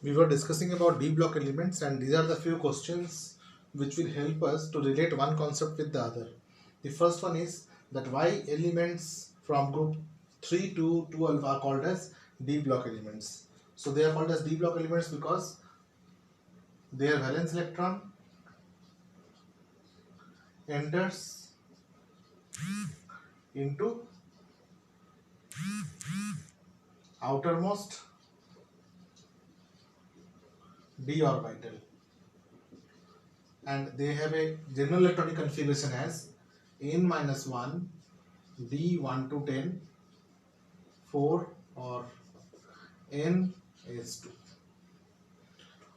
We were discussing about d block elements, and these are the few questions which will help us to relate one concept with the other. The first one is that why elements from group 3 to 12 are called as d block elements. So they are called as d block elements because their valence electron enters into outermost d orbital, and they have a general electronic configuration as n minus 1 d 1 to 10 4 or n is 2.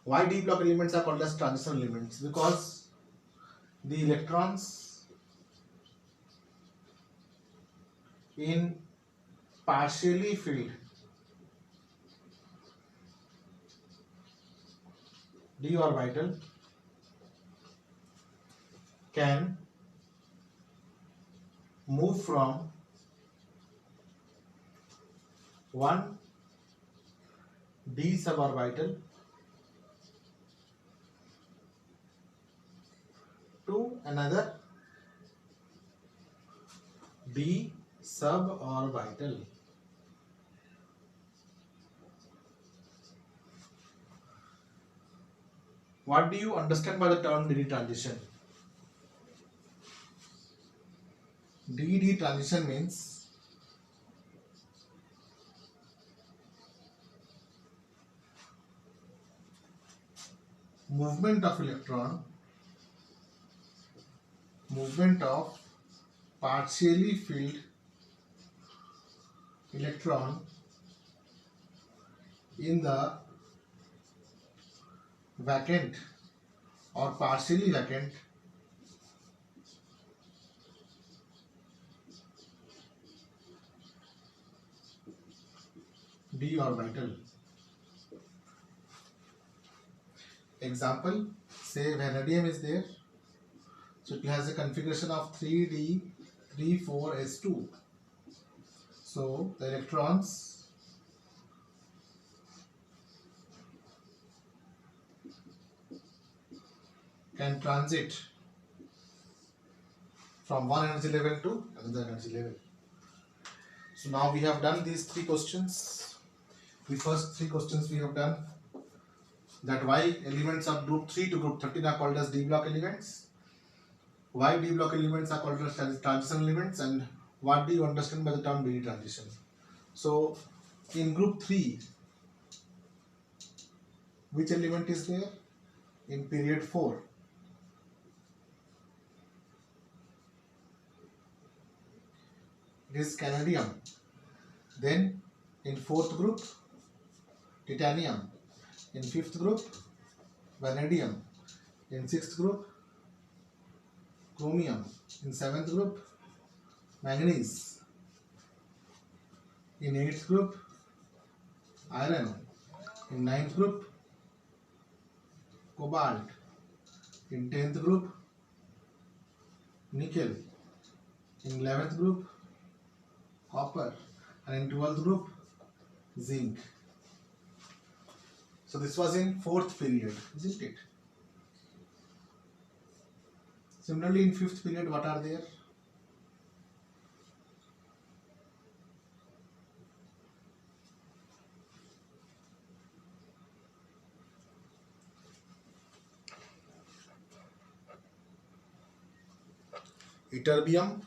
Why d block elements are called as transition elements? Because the electrons in partially filled d orbital can move from one d suborbital to another d suborbital. What do you understand by the term dd transition? dd transition means movement of electron, movement of partially filled electron in the vacant or partially vacant d orbital. Example, say vanadium is there, so it has a configuration of 3d34s2. So the electrons can transit from one energy level to another energy level. So now we have done these three questions. The first three questions we have done, that why elements of group 3 to group 13 are called as d block elements, why d block elements are called as transition elements, and what do you understand by the term dd transition. So in group 3, which element is there? In period 4, it is canadium. Then in fourth group, titanium. In fifth group, vanadium. In sixth group, chromium. In seventh group, manganese. In eighth group, iron. In ninth group, cobalt. In 10th group, nickel. In 11th group, copper. And in 12th group, zinc. So this was in fourth period, isn't it? Similarly, in fifth period, what are there? Ytterbium,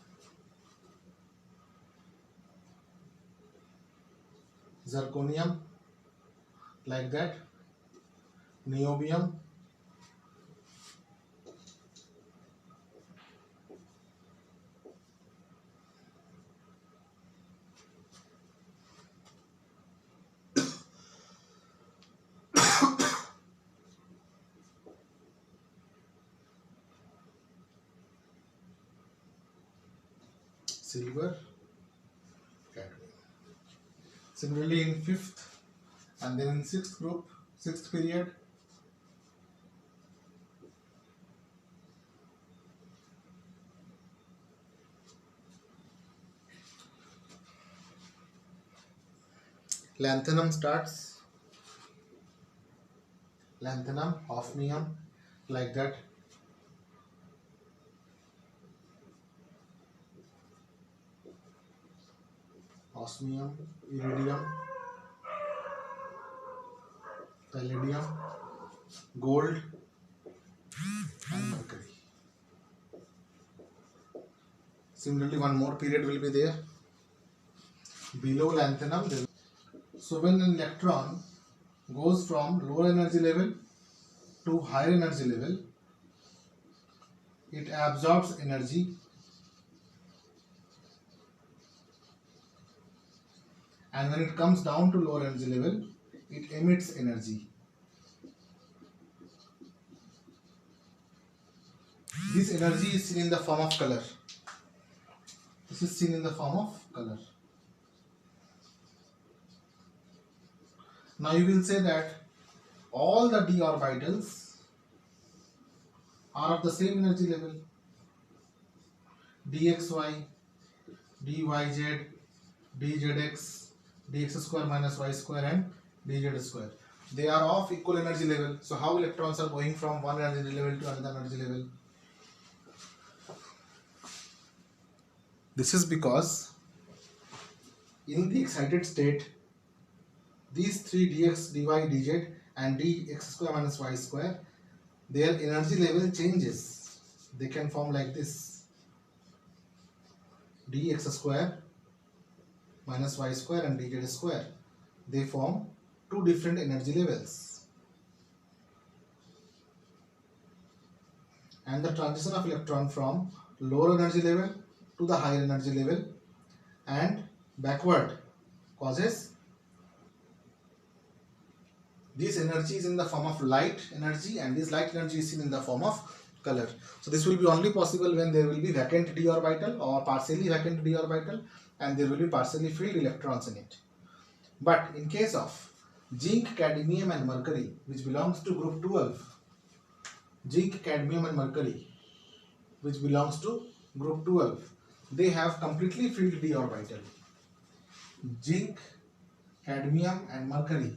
zirconium, like that, niobium, silver, cadmium. Similarly, in fifth and then in sixth group, sixth period, lanthanum starts. lanthanum, hafnium, like that. Osmium, iridium, palladium, gold, and mercury. Similarly, one more period will be there. Below lanthanum, so when an electron goes from lower energy level to higher energy level, it absorbs energy and when it comes down to lower energy level, it emits energy. This energy is seen in the form of color. This is seen in the form of color. Now you will say that all the d orbitals are of the same energy level. dxy, dyz, dzx, dx square minus y square and dz square. They are of equal energy level. So how electrons are going from one energy level to another energy level? This is because in the excited state, these three dx, dy, dz and dx square minus y square, their energy level changes. They can form like this: dx square minus y square and dz square. They form two different energy levels. And the transition of electron from lower energy level to the higher energy level and backward causes this energy is in the form of light energy, and this light energy is seen in the form of color. So this will be only possible when there will be vacant d orbital or partially vacant d orbital and there will be partially filled electrons in it. But in case of zinc, cadmium and mercury, which belongs to group 12, zinc, cadmium and mercury, which belongs to group 12, they have completely filled d orbital. Zinc, cadmium and mercury,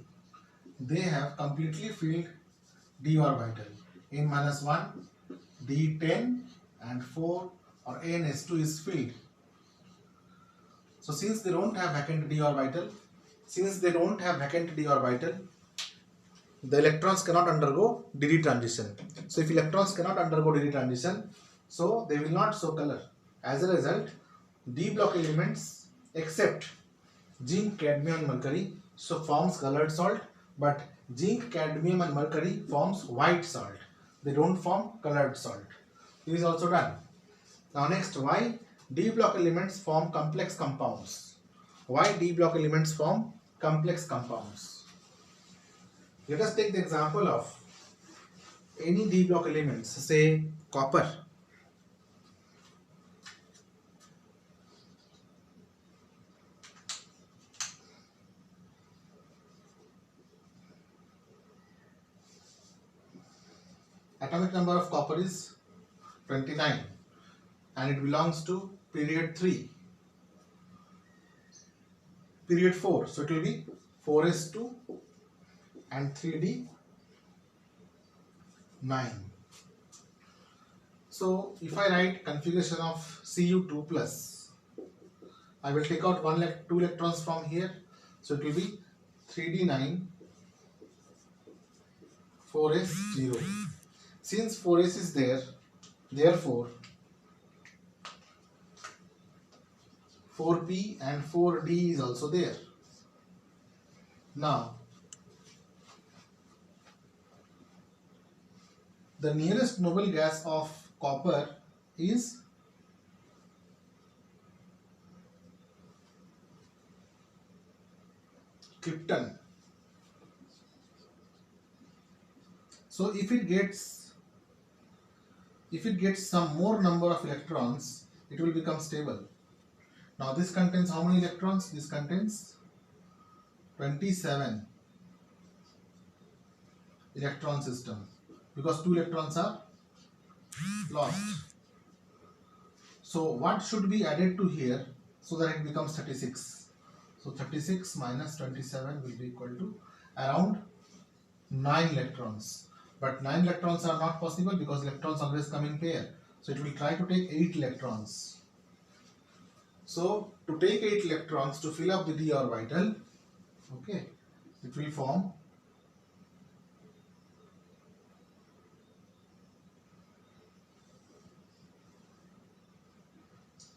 they have completely filled d orbital. N-1, d10 and 4 or ns2 is filled. So since they don't have vacant d orbital, the electrons cannot undergo dd transition. So if electrons cannot undergo dd transition, so they will not show color. As a result, d block elements except zinc, cadmium and mercury so forms colored salt, but zinc, cadmium and mercury forms white salt. They don't form colored salt. This is also done. Now next, why d block elements form complex compounds? Why d block elements form complex compounds? Let us take the example of any d block elements, say copper. Atomic number of copper is 29 and it belongs to period 3. Period 4, so it will be 4s2 and 3d9. So if I write configuration of Cu2 plus, I will take out two electrons from here, so it will be 3d9 4s0. Since 4s is there, therefore 4p and 4d is also there. Now the nearest noble gas of copper is krypton. So if it gets some more number of electrons, it will become stable. Now this contains how many electrons? This contains 27 electron system because 2 electrons are lost. So what should be added to here so that it becomes 36? So 36 minus 27 will be equal to around 9 electrons. But 9 electrons are not possible because electrons always come in pair. So it will try to take 8 electrons. So to take 8 electrons to fill up the d orbital, okay, it will form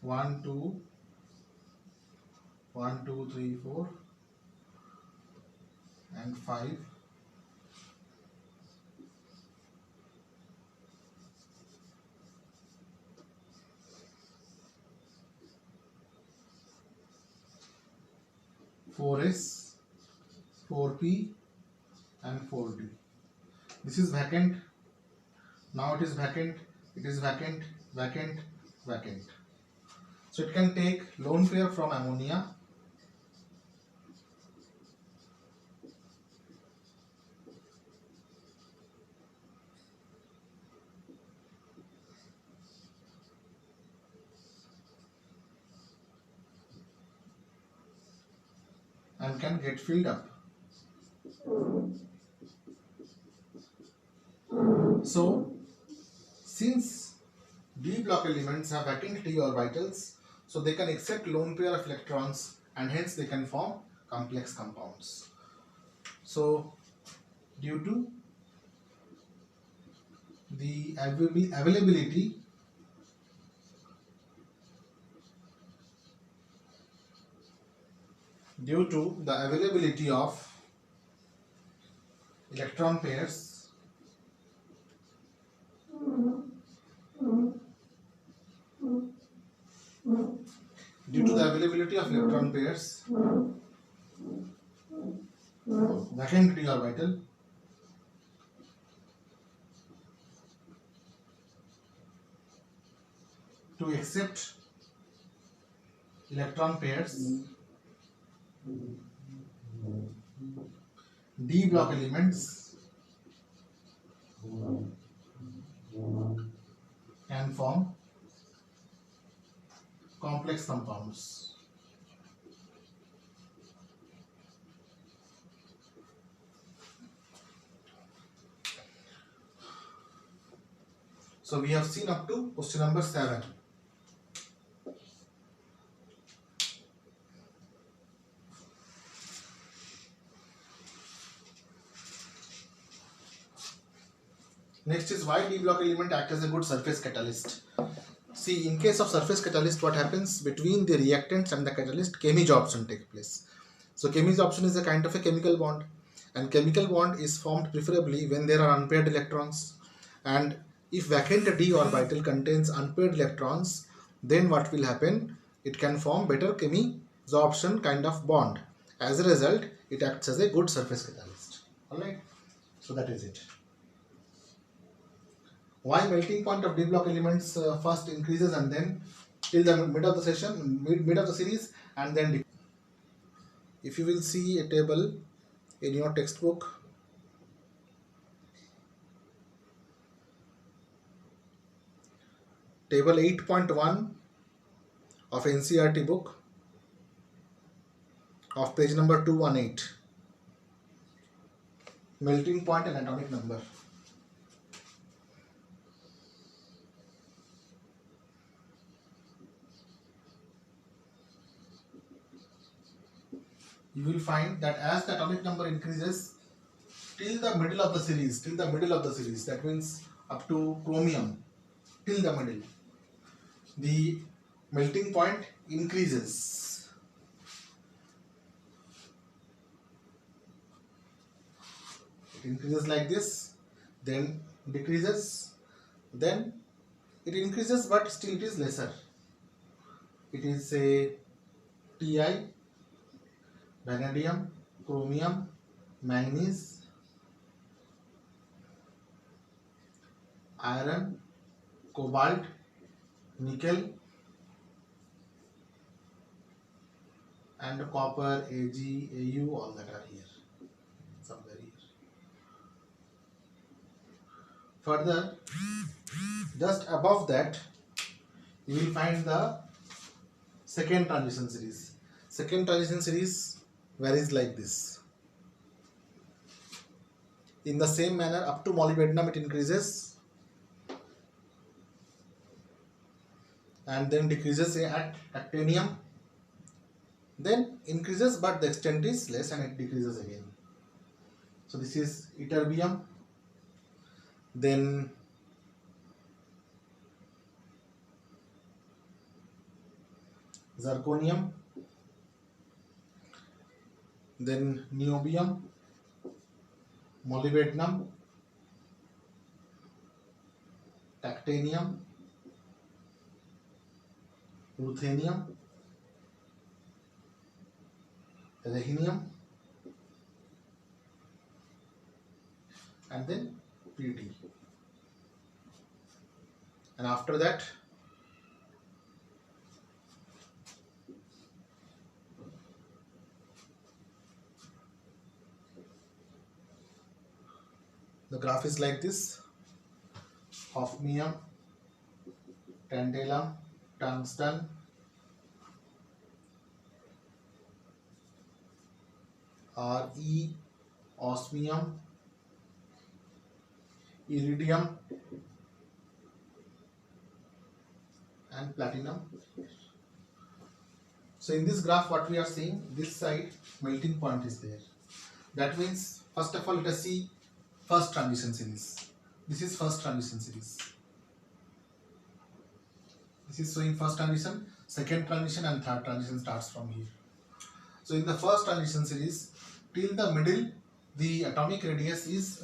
one, two, 1, 2, 3, 4 and 5. Four S, 4P and 4D. This is vacant. Now it is vacant, it is vacant, vacant, vacant. So it can take lone pair from ammonia and can get filled up. So since d block elements have vacant d orbitals, so they can accept lone pair of electrons and hence they can form complex compounds. So due to the availability of electron pairs vacant d orbital, to accept electron pairs, d block elements can form complex compounds. So we have seen up to question number 7. Next is why d block element act as a good surface catalyst. See, in case of surface catalyst, what happens between the reactants and the catalyst, chemisorption takes place. So chemisorption is a kind of a chemical bond, and chemical bond is formed preferably when there are unpaired electrons. And if vacant d orbital contains unpaired electrons, then what will happen? It can form better chemisorption kind of bond. As a result, it acts as a good surface catalyst. Alright, so that is it. Why melting point of d block elements first increases and then till the mid of the session, mid of the series, and then decreases. If you will see a table in your textbook, table 8.1 of NCERT book of page number 218, melting point and atomic number. You will find that as the atomic number increases till the middle of the series, that means up to chromium, till the middle, the melting point increases. It increases like this, then decreases, then it increases, but still it is lesser. It is say Ti, vanadium, chromium, manganese, iron, cobalt, nickel, and copper, Ag, Au, all that are here, somewhere here. Further, just above that, you will find the second transition series. Second transition series varies like this. In the same manner, up to molybdenum it increases and then decreases at actinium, then increases but the extent is less and it decreases again. So this is ytterbium, then zirconium, then niobium, molybdenum, tactinium, ruthenium, rhenium, and then Pt. And after that the graph is like this: hafnium, tantalum, tungsten, Re, osmium, iridium, and platinum. So in this graph what we are seeing, this side melting point is there. That means first of all let us see first transition series. This is first transition series. This is showing first transition, second transition and third transition starts from here. So in the first transition series till the middle the atomic radius is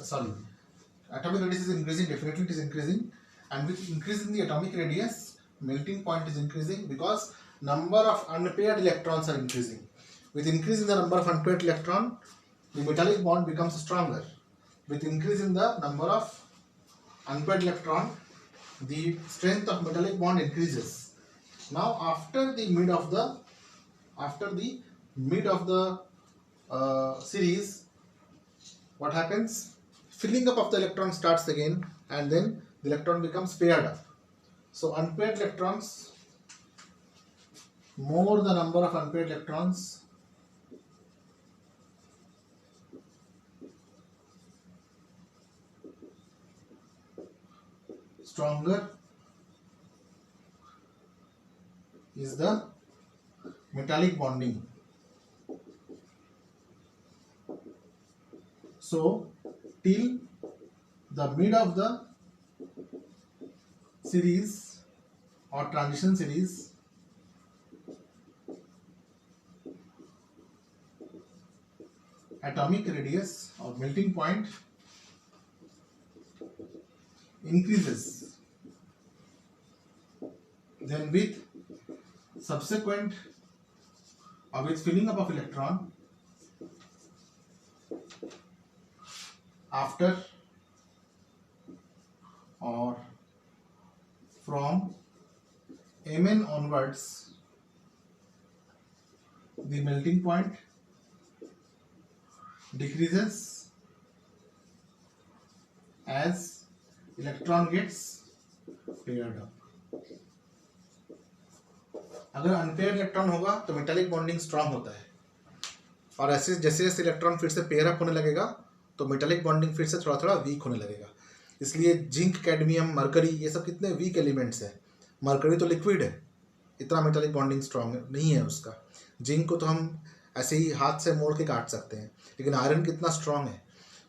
increasing, definitely it is increasing, and with increase in the atomic radius melting point is increasing because number of unpaired electrons are increasing. With increase in the number of unpaired electron the metallic bond becomes stronger. With increase in the number of unpaired electron the strength of metallic bond increases. Now after the mid of the series, what happens? Filling up of the electron starts again and then the electron becomes paired up. So unpaired electrons, more the number of unpaired electrons, stronger is the metallic bonding. So till the mid of the series or transition series, atomic radius or melting point increases. Then with subsequent or with filling up of electron, after or from Mn onwards, the melting point decreases as electron gets paired up. अगर unpaired electron होगा तो metallic bonding strong होता है, और ऐसे जैसे जैसे electron फिर से पेयर अप होने लगेगा तो मेटालिक बॉन्डिंग फिर से थोड़ा थोड़ा वीक होने लगेगा. इसलिए जिंक, कैडमियम, मरकरी ये सब कितने वीक एलिमेंट्स हैं. मरकरी तो लिक्विड है, इतना मेटालिक बॉन्डिंग स्ट्रांग नहीं है उसका. जिंक को तो हम ऐसे ही हाथ से मोड़ के काट सकते हैं, लेकिन आयरन कितना स्ट्रांग है.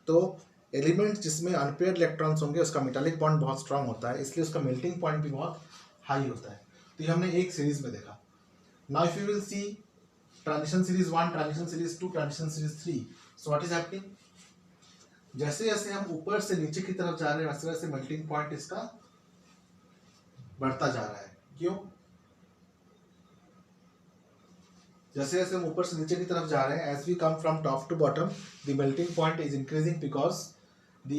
तो एलिमेंट जिसमें अनपेयर्ड इलेक्ट्रॉन्स होंगे उसका मेटालिक बॉन्ड बहुत स्ट्रांग होता है, इसलिए उसका मेल्टिंग पॉइंट भी बहुत हाई होता है. तो ये हमने एक सीरीज में देखा. Now if you will see transition series 1, transition series 2, transition series 3, so what is happening? जैसे जैसे हम ऊपर से नीचे की तरफ जा रहे हैं वैसे वैसे मेल्टिंग पॉइंट इसका बढ़ता जा रहा है. क्यों? जैसे जैसे हम ऊपर से नीचे की तरफ जा रहे हैं, as we come from top to bottom the melting point is increasing because the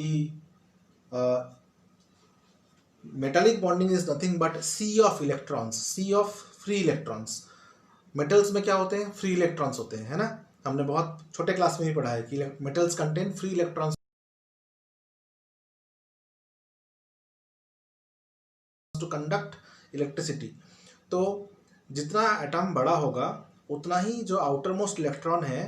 metallic bonding is nothing but sea of electrons, sea of free electrons. Metals में क्या होते हैं? फ्री इलेक्ट्रॉन्स होते हैं, है ना. हमने बहुत छोटे क्लास में ही पढ़ा है कि metals contain free electrons to conduct electricity. तो जितना एटम बड़ा होगा उतना ही जो आउटर मोस्ट इलेक्ट्रॉन है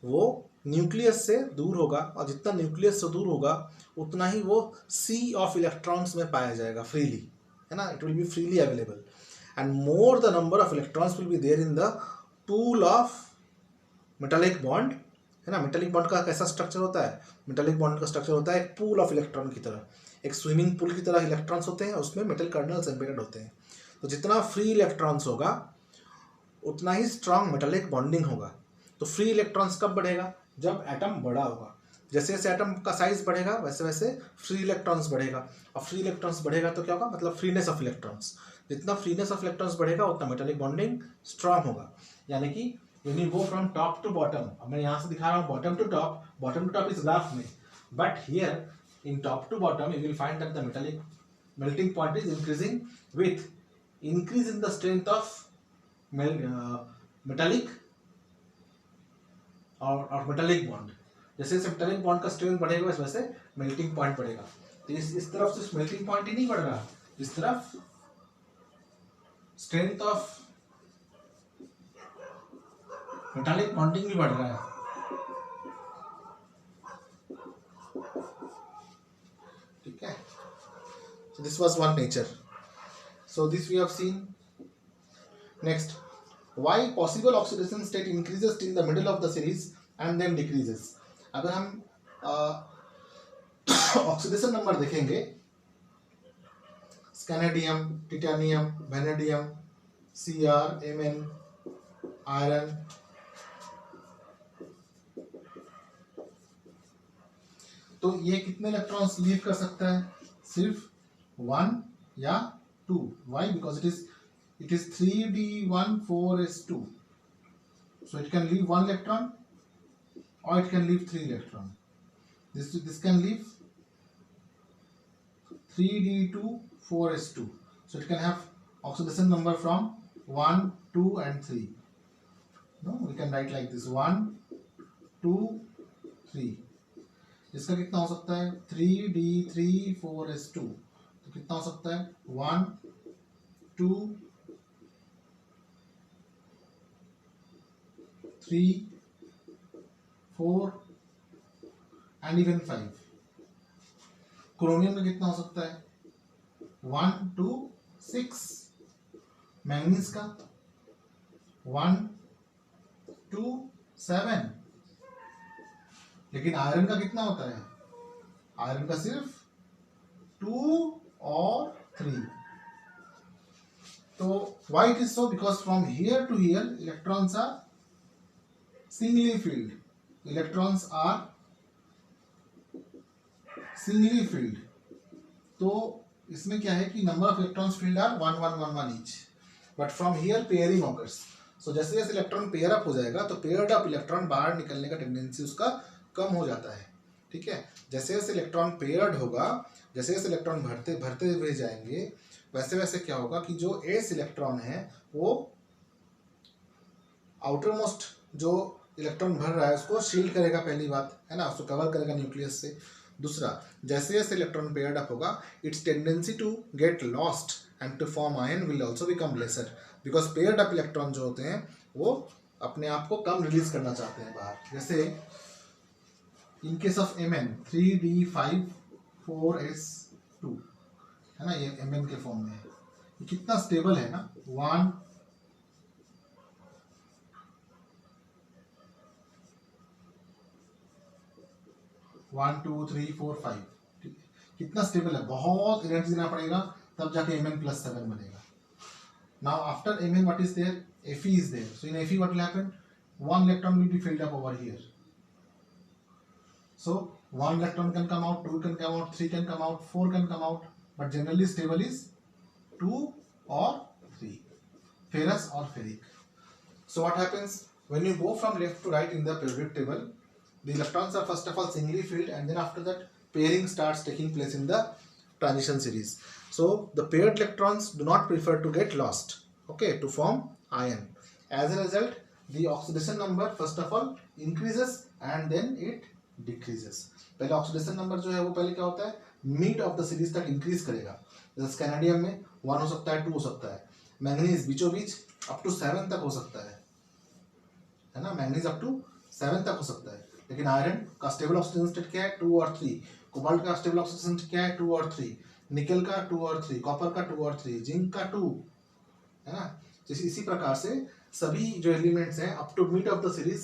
वो न्यूक्लियस से दूर होगा, और जितना न्यूक्लियस से दूर होगा उतना ही वो सी ऑफ इलेक्ट्रॉन्स में पाया जाएगा फ्रीली, है ना, it will be freely available, and more the number of electrons will be there in the pool of metallic bond, है ना। मेटालिक बॉन्ड का कैसा स्ट्रक्चर होता है, मेटालिक बॉन्ड का स्ट्रक्चर होता है एक पूल ऑफ इलेक्ट्रॉन की तरह, एक स्विमिंग पूल की तरह इलेक्ट्रॉन्स होते हैं, उसमें मेटल कर्नल्स एम्बेडेड होते हैं। तो जितना फ्री इलेक्ट्रॉन्स होगा उतना ही स्ट्रांग मेटालिक बॉन्डिंग होगा। तो फ्री इलेक्ट्रॉन्स कब बढ़ेगा, जब एटम बड़ा होगा। जैसे जैसे एटम का साइज बढ़ेगा वैसे वैसे फ्री इलेक्ट्रॉन्स बढ़ेगा, और फ्री इलेक्ट्रॉन्स बढ़ेगा तो क्या होगा, मतलब फ्रीनेस ऑफ इलेक्ट्रॉन्स, जितना फ्रीनेस ऑफ इलेक्ट्रॉन्स बढ़ेगा उतना मेटालिक बॉन्डिंग स्ट्रांग होगा। यानी कि when you go from top to bottom, अब मैं यहाँ से दिखा रहा हूँ bottom to top इस ग्राफ में, but here in top to bottom you will find that the metallic melting point is increasing with increase in the strength of metallic और मेटालिक बॉन्ड। जैसे जैसे मेटालिक बॉन्ड का strength बढ़ेगा वैसे वैसे melting point बढ़ेगा। तो इस तरफ सिर्फ मेल्टिंग पॉइंट ही नहीं बढ़ रहा, इस तरफ स्ट्रेंथ ऑफ मेटालिक बॉन्डिंग भी बढ़ रहा है। ठीक है, so this was one nature, so this we have seen. Next, why possible oxidation state increases till the middle of the series and then decreases. अगर हम ऑक्सीडेशन नंबर देखेंगे, scandium, titanium, vanadium, Cr, Mn, iron, तो ये कितने electrons leave कर सकता है, सिर्फ 1 या 2। Why, because it is 3d14s2, so it can leave 1 electron or it can leave 3 electron. This can leave 3d24s2, so it can have oxidation number from 1, 2 and 3. No, we can write like this, 1, 2, 3. इसका कितना हो सकता है, 3d34s2, तो कितना हो सकता है, 1, 2, 3, 4 and even 5. क्रोमियम में कितना हो सकता है, 1, 2, 6। मैंगनीज का 1, 2, 7। लेकिन आयरन का कितना होता है, आयरन का सिर्फ 2 और 3। तो why it is so, because from here to here electrons are singly filled. Electrons are singly filled. तो इसमें क्या है कि number of electrons filled are 1, 1, 1, 1 each. But from here pairing occurs. So जैसे जैसे इलेक्ट्रॉन पेयर अप हो जाएगा तो पेयर्ड अप इलेक्ट्रॉन बाहर निकलने का टेंडेंसी उसका कम हो जाता है। ठीक है, जैसे जैसे इलेक्ट्रॉन पेयर्ड होगा, जैसे जैसे इलेक्ट्रॉन भरते भरते हुए जाएंगे, वैसे वैसे क्या होगा कि जो एस इलेक्ट्रॉन है वो आउटर मोस्ट जो इलेक्ट्रॉन भर रहा है उसको शील्ड करेगा, पहली बात है ना, उसको कवर करेगा न्यूक्लियस से। दूसरा, जैसे जैसे इलेक्ट्रॉन पेयर्ड अप होगा, its tendency to get lost and to form ion will also become lesser, because paired up electron जो होते हैं वो अपने आप को कम रिलीज करना चाहते हैं बाहर। जैसे in case of Mn 3d54s2, है ना, ये Mn के फॉर्म में है, ये कितना स्टेबल है ना, 1, 1, 2, 3, 4, 5, ठीक है, कितना स्टेबल है, बहुत एनर्जी देना पड़ेगा तब जाके Mn+7 बनेगा। Now after Mn what is there, Fe is there, so in Fe what will happen, 1 electron will be filled up over here, so 1 electron can come out, 2 can come out, 3 can come out, 4 can come out, but generally stable is 2 or 3, ferrous or ferric. So what happens when you go from left to right in the periodic table, the electrons are first of all singly filled, and then after that pairing starts taking place in the transition series. So the paired electrons do not prefer to get lost, okay, to form ion. As a result, the oxidation number first of all increases and then it decreases. पहले oxidation number जो है वो पहले क्या होता है, mid of the series तक increase करेगा। जैसे स्कैनेडियम में 1 हो सकता है, 2 हो सकता है, मैंगनीज बीचों बीच up to 7 तक हो सकता है ना, मैंगनीज up to 7 तक हो सकता है, लेकिन आयरन का स्टेबल ऑक्सीजन स्टेट क्या है 2 और 3, कोबाल्ट का स्टेबल ऑक्सीजन स्टेट क्या है 2 और 3, निकल का 2 और 3, कॉपर का 2 और 3, जिंक का 2, है ना। जैसे इसी प्रकार से सभी जो एलिमेंट्स हैं up to mid of the series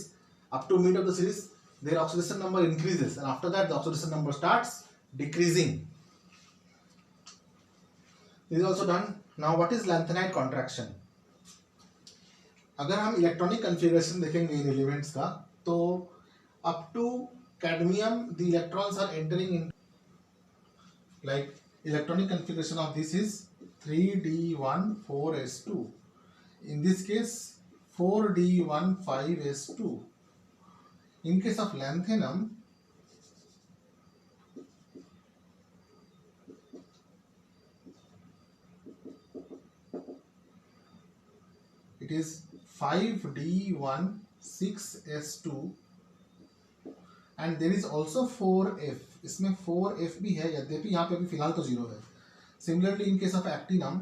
their oxidation number increases and after that the oxidation number starts decreasing. This is also done. Now what is lanthanide contraction? अगर हम इलेक्ट्रॉनिक कन्फिगरेशन देखेंगे इन एलिमेंट्स का, तो up to cadmium the electrons are entering in, like electronic configuration of this is 3d1 4s2, in this case 4d1 5s2. In case of lanthanum, it is 5d1 6s2 and there is also 4f. इसमें 4f भी है, यद्यपि यहाँ पे अभी फिलहाल तो 0 है. Similarly, in case of actinum,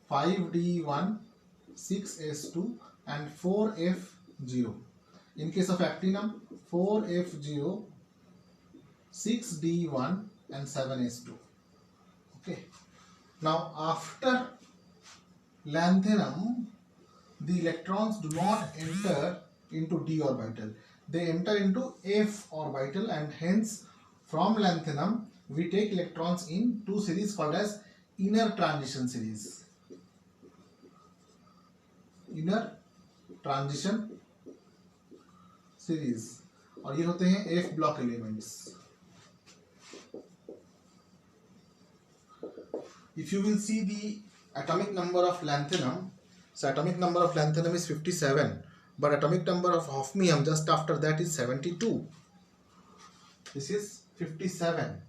5d1 6s2 and 4f0. In case of actinum, 4f0 6d1 and 7s2. Okay. Now after lanthanum, the electrons do not enter into d orbital, they enter into f orbital, and hence from lanthanum we take electrons in two series called as inner transition series. Inner transition series, और ये होते हैं f block elements. If you will see the atomic number of lanthanum, so atomic number of lanthanum is 57, but atomic number of hafnium just after that is 72. This is 57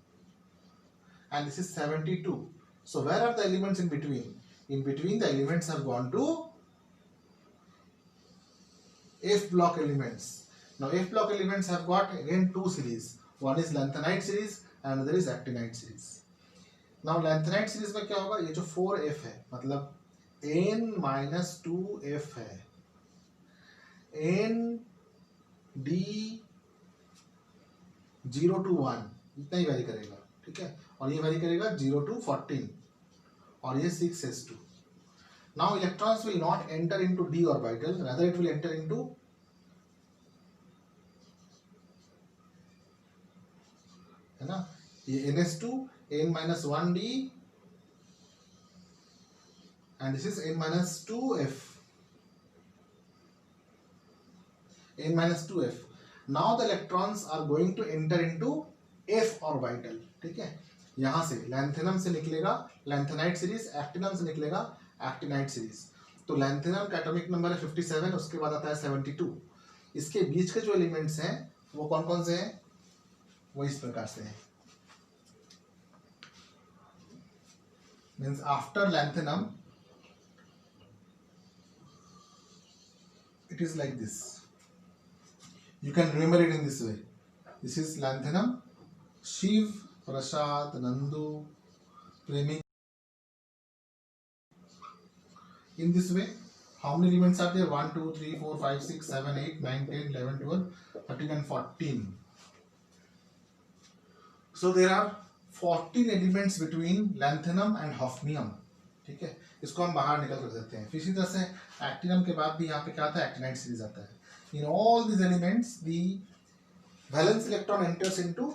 and this is 72. So where are the elements in between? In between, the elements have gone to F block elements. Now F block elements have got again two series. One is lanthanide series and another is actinide series. Now lanthanide series में क्या होगा, ये जो 4f है मतलब n-2f है, n d 0 to 1 इतना ही vary करेगा, ठीक है, और ये वैरी करेगा 0 to 14 और ये 6s2. Now electrons will not enter into d orbital, rather it will enter into है ना, ये ns2 n-1d and this is n-2f, n-2f. Now the electrons are going to enter into f orbital, ठीक है. यहाँ से lanthanum से निकलेगा lanthanide series, actinum से निकलेगा actinide series. तो lanthanum का एटॉमिक नंबर है 57, उसके बाद आता है 72. इसके बीच के जो एलिमेंट्स हैं वो कौन कौन से हैं, वो इस प्रकार से हैं. Means after lanthanum it is like this. You can remember it in this way. This is lanthanum, Shiv, Prasad, Nandu, Premi. In this way, how many elements are there? 1, 2, 3, 4, 5, 6, 7, 8, 9, 10, 11, 12, 13 and 14. So there are 14 elements between lanthanum and hafnium, ठीक है. इसको हम बाहर निकल कर देते हैं. फिर इसी तरह से actinum के बाद भी यहाँ पे क्या आता है, actinide series आता है. In all these elements, the valence electron enters into,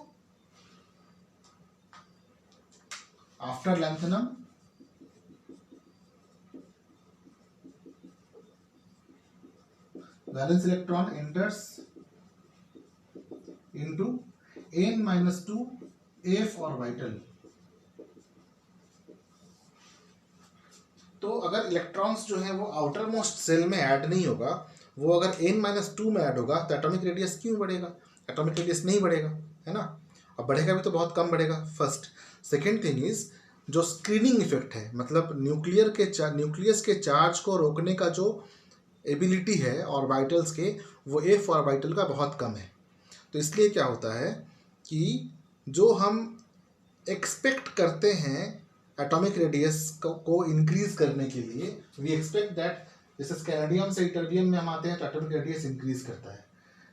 after lanthanum, valence electron enters into n-2 f orbital. तो अगर इलेक्ट्रॉन्स जो है वो आउटर मोस्ट सेल में ऐड नहीं होगा, वो अगर n-2 में ऐड होगा तो एटॉमिक रेडियस क्यों बढ़ेगा, एटॉमिक रेडियस नहीं बढ़ेगा, है ना. अब बढ़ेगा भी तो बहुत कम बढ़ेगा, फर्स्ट. सेकेंड थिंग इज जो स्क्रीनिंग इफेक्ट है, मतलब न्यूक्लियस के चार्ज को रोकने का जो एबिलिटी है ऑर्बिटल्स के, वो एफ ऑर्बिटल का बहुत कम है. तो इसलिए क्या होता है कि जो हम एक्सपेक्ट करते हैं एटॉमिक रेडियस को इंक्रीज करने के लिए, वी एक्सपेक्ट दैट जैसे स्कैनेडियम से इटर्बियम में हम आते हैं तो एटॉमिक रेडियस इंक्रीज करता है,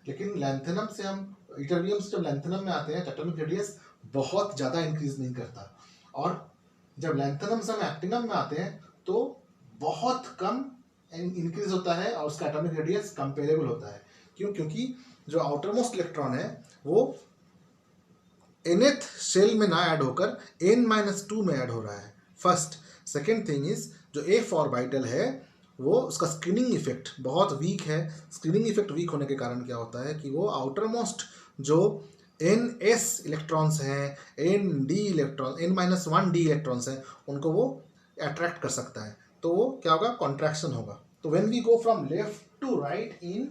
लेकिन लैंथेनम से हम इटर्बियम से जब लैंथेनम में आते हैं तो एटॉमिक रेडियस बहुत ज़्यादा इंक्रीज नहीं करता, और जब लैंथेनम से हम एक्टिनम में आते हैं तो बहुत कम इंक्रीज होता है और उसका एटॉमिक रेडियस कंपेरेबल होता है। क्यों? क्योंकि जो आउटरमोस्ट इलेक्ट्रॉन है वो nth शेल में ना ऐड होकर n-2 में ऐड हो रहा है, फर्स्ट। सेकेंड थिंग इज जो f ऑर्बिटल है वो उसका स्क्रीनिंग इफेक्ट बहुत वीक है। स्क्रीनिंग इफेक्ट वीक होने के कारण क्या होता है कि वो आउटरमोस्ट जो ns इलेक्ट्रॉन्स हैं, nd इलेक्ट्रॉन, n-1d इलेक्ट्रॉन्स हैं, उनको वो अट्रैक्ट कर सकता है, तो वो क्या होगा? कॉन्ट्रैक्शन होगा। तो when we go from left to right in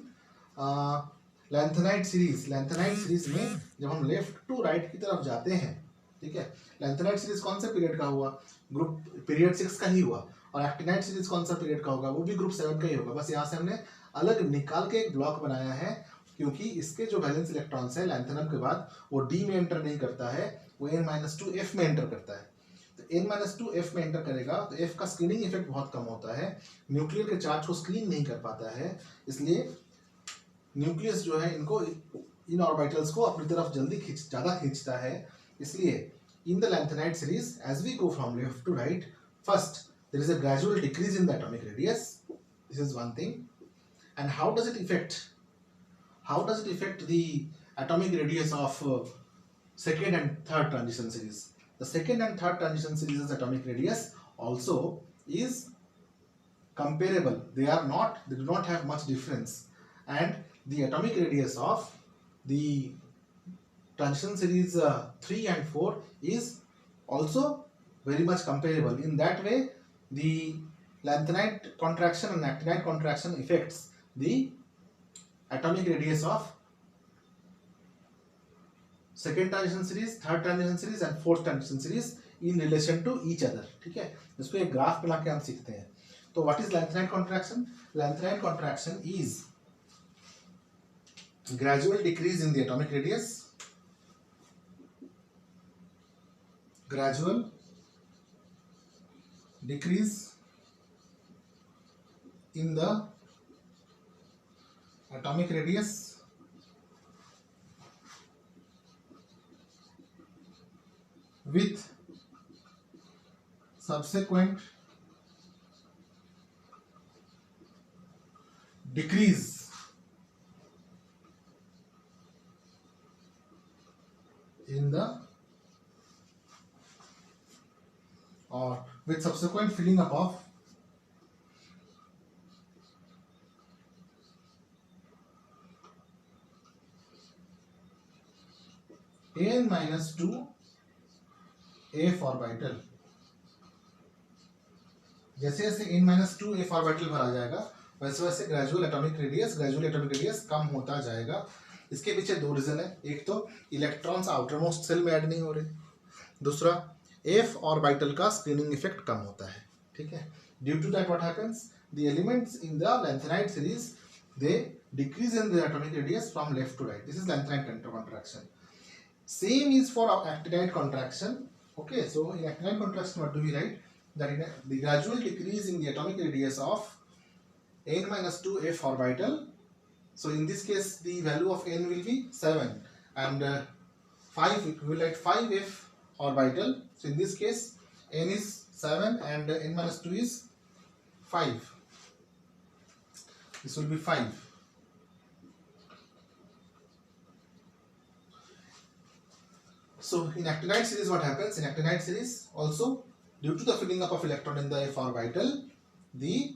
lanthanide series में जब हम लेफ्ट टू राइट की तरफ जाते हैं, ठीक है, लैंथेनाइड सीरीज कौन से पीरियड का हुआ? ग्रुप पीरियड 6 का ही हुआ। और एक्टिनाइड सीरीज कौन सा पीरियड का होगा? वो भी ग्रुप 7 का ही होगा। बस यहाँ से हमने अलग निकाल के एक ब्लॉक बनाया है, क्योंकि इसके जो वैलेंस इलेक्ट्रॉन्स है लैंथेनम के बाद वो डी में एंटर नहीं करता है, वो n-2 f में एंटर करता है। तो n-2 f में एंटर करेगा तो f का स्क्रीनिंग इफेक्ट बहुत कम होता है, न्यूक्लियर के चार्ज को स्क्रीन नहीं कर पाता है, इसलिए न्यूक्लियस जो है इनको, इन ऑर्बिटल्स को अपनी तरफ ज़्यादा खींचता है। इसलिए in the lanthanide series as we go from left to right, first there is a gradual decrease in the atomic radius, this is one thing. And how does it effect the atomic radius of second and third transition series? The second and third transition series atomic radius also is comparable. They do not have much difference, and the atomic radius of the transition series 3 and 4 is also very much comparable. In that way, the lanthanide contraction and actinide contraction affects the atomic radius of second transition series, third transition series and fourth transition series in relation to each other, ठीक है। इसको एक graph बना के हम सीखते हैं। तो what is lanthanide contraction? Lanthanide contraction is gradual decrease in the atomic radius, gradual decrease in the atomic radius with subsequent decrease in the, or with subsequent filling up of n-2 f orbital. जैसे जैसे n-2 f orbital भरा जाएगा वैसे वैसे gradual atomic radius कम होता जाएगा। इसके पीछे दो रीजन है, एक तो इलेक्ट्रॉन्स आउटरमोस्ट सेल में ऐड नहीं हो रहे, दूसरा f ऑर्बिटल का स्क्रीनिंग इफेक्ट कम होता है, ठीक है। Due to that what happens, the elements in the lanthanide series they decrease in the atomic radius from left to right, this is lanthanide contraction. Same is for actinide contraction. Okay, so in actinide contraction, what do we write? That in the gradual decrease in the atomic radius of n-2 f orbital. So in this case, the value of n will be 7, and 5. We will write 5f orbital. So in this case, n is 7 and n-2 is 5. This will be 5. So in actinide series what happens? In actinide series also, due to the filling up of electron in the f orbital, the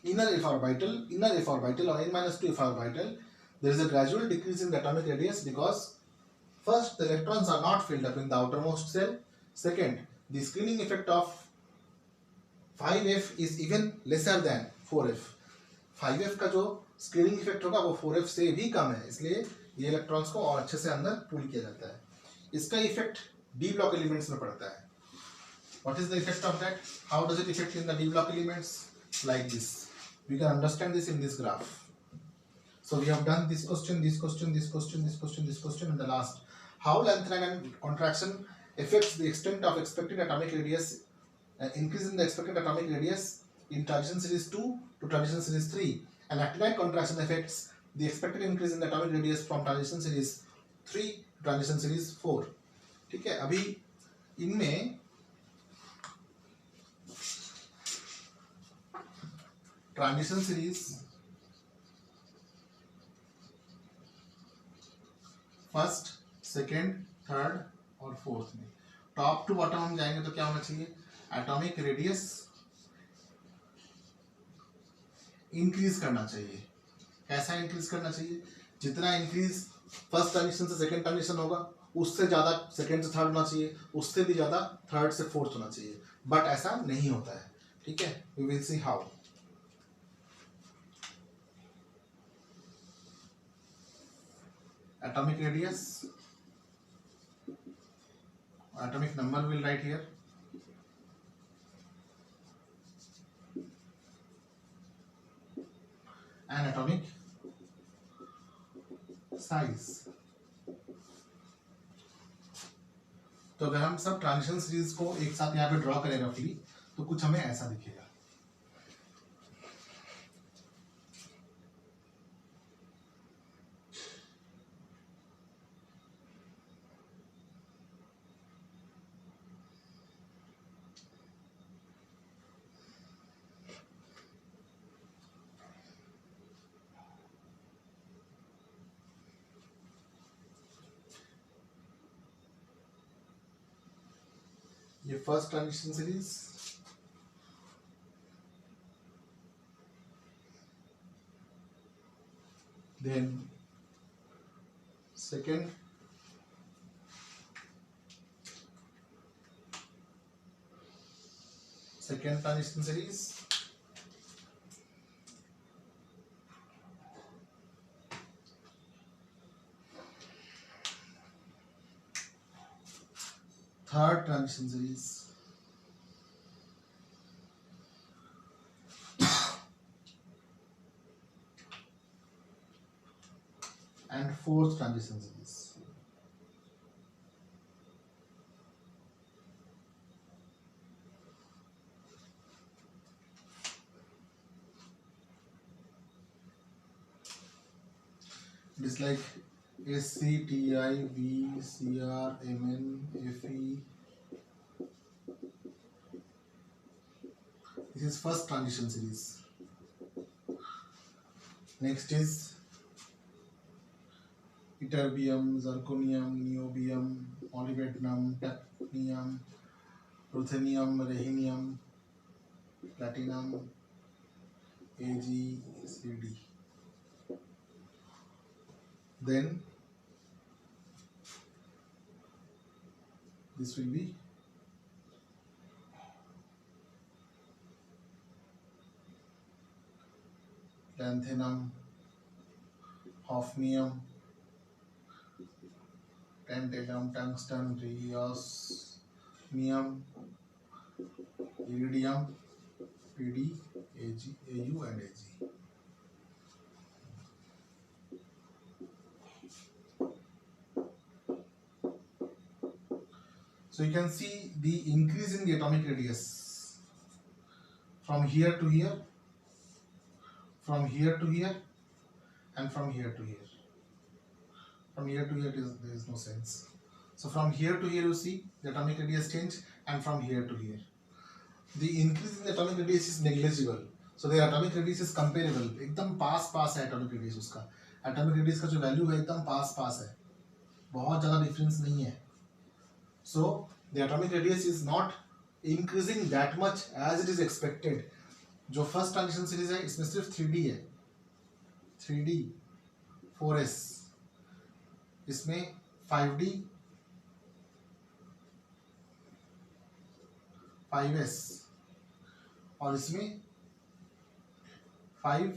inner f orbital or n-2 f orbital, there is a gradual decrease in the atomic radius, because first the electrons are not filled up in the outermost cell, second the screening effect of 5f is even lesser than 4f. 5f का जो screening effect होगा वो 4f से भी कम है, इसलिए ये electrons को और अच्छे से अंदर पुल किया जाता है। इसका इफेक्ट डी ब्लॉक एलिमेंट्स में पड़ता है। What is the effect of that? How does it effect in the d block elements? Like this, we can understand this in this graph. So we have done this question and the last, how lanthanide contraction affects the extent of expected atomic radius increase in the expected atomic radius in transition series 2 to transition series 3 and actinide contraction affects the expected increase in the atomic radius from transition series 3 to transition series 4. ठीक है, अभी इनमें transition series first, second, third और fourth में top to bottom हम जाएंगे तो क्या होना चाहिए, एटॉमिक रेडियस इंक्रीज करना चाहिए. कैसा इंक्रीज करना चाहिए, जितना इंक्रीज फर्स्ट ट्रांजिशन से सेकेंड ट्रांजिशन होगा उससे ज़्यादा सेकेंड से थर्ड होना चाहिए, उससे भी ज़्यादा थर्ड से फोर्थ होना चाहिए. बट ऐसा नहीं होता है. ठीक है, we will see how. atomic radius, atomic number we will write here, and atomic size. तो अगर हम सब ट्रांजिशन सीरीज को एक साथ यहाँ पे ड्रॉ करें रफली तो कुछ हमें ऐसा दिखेगा. ये first transition series, then second, second transition series, third transition series, and fourth transition series. It is like SC, TI, V, CR, MN, FE. This is first transition series. Next is ytterbium, zirconium, niobium, molybdenum, technetium, ruthenium, rhenium, platinum, Ag, Cd. Then this will be lanthanum, hafnium, tantalum, tungsten, rhenium, iridium, Pd, Ag, Au and Ag. So you can see the increase in the atomic radius from here to here, from here to here, and from here to here. From here to here, there is no sense. So from here to here, you see the atomic radius change, and from here to here, the increase in the atomic radius is negligible. So the atomic radius is comparable. एकदम पास है atomic radius उसका. Atomic radius का जो value है एकदम पास है. बहुत ज़्यादा difference नहीं है. So the atomic radius is not increasing that much as it is expected. जो first transition series है इसमें सिर्फ 3D है, 3D, 4s, इसमें 5D, 5s और इसमें 5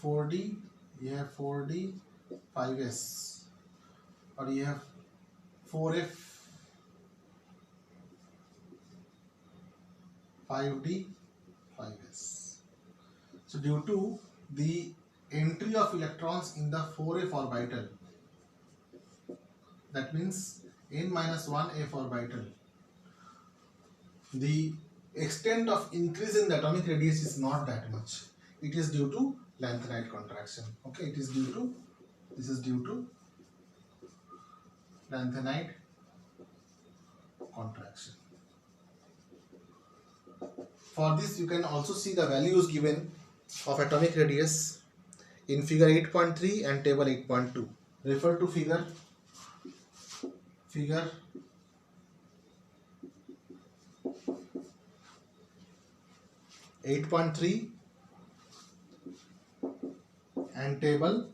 4D, ये है 4D, 5s और ये है 4f, 5D, 5s. So due to the entry of electrons in the 4f orbital, that means n minus 1 f orbital, the extent of increase in the atomic radius is not that much. It is due to lanthanide contraction. Okay, it is due to, this is due to lanthanide contraction. For this, you can also see the values given of atomic radius in figure 8.3 and table 8.2. Refer to figure 8.3 and table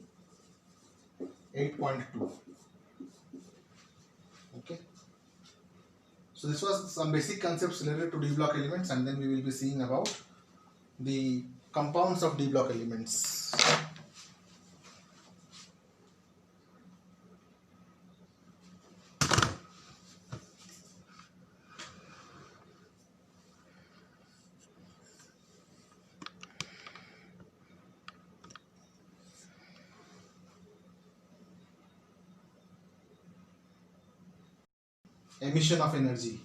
8.2. Okay. So this was some basic concepts related to D block elements, and then we will be seeing about the compounds of D block elements. Emission of energy.